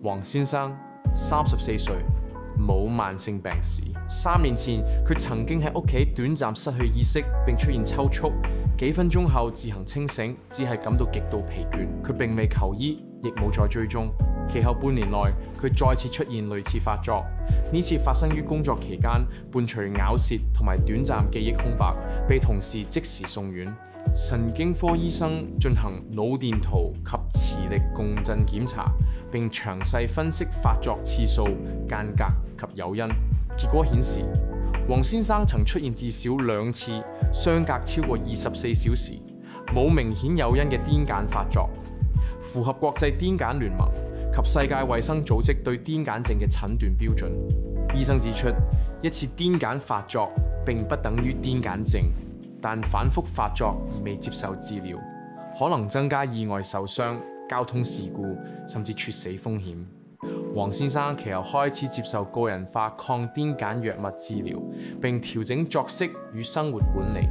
黃先生34歲，冇慢性病史。3年前，佢曾經喺屋企短暫失去意識並出現抽搐，幾分鐘後自行清醒，只係感到極度疲倦。佢並未求醫，亦冇再追蹤。其後半年內，佢再次出現類似發作，呢次發生於工作期間，伴隨咬舌同埋短暫記憶空白，被同事即時送院。神經科醫生進行腦電圖及磁力共振檢查，並詳細分析發作次數、間隔及誘因。結果顯示，黃先生曾出現至少2次，相隔超過24小時，冇明顯誘因嘅癲癇發作，符合國際癲癇聯盟及世界衛生組織對癲癇症嘅診斷標準。醫生指出，一次癲癇發作並不等於癲癇症，但反覆發作而未接受治療，可能增加意外受傷、交通事故甚至猝死風險。黃先生其後開始接受個人化抗癲癇藥物治療，並調整作息與生活管理。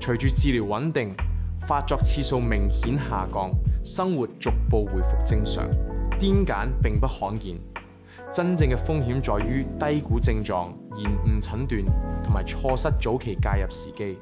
隨住治療穩定，發作次數明顯下降，生活逐步恢復正常。癲癇並不罕見，真正嘅風險在於低估症狀、延誤診斷同埋錯失早期介入時機。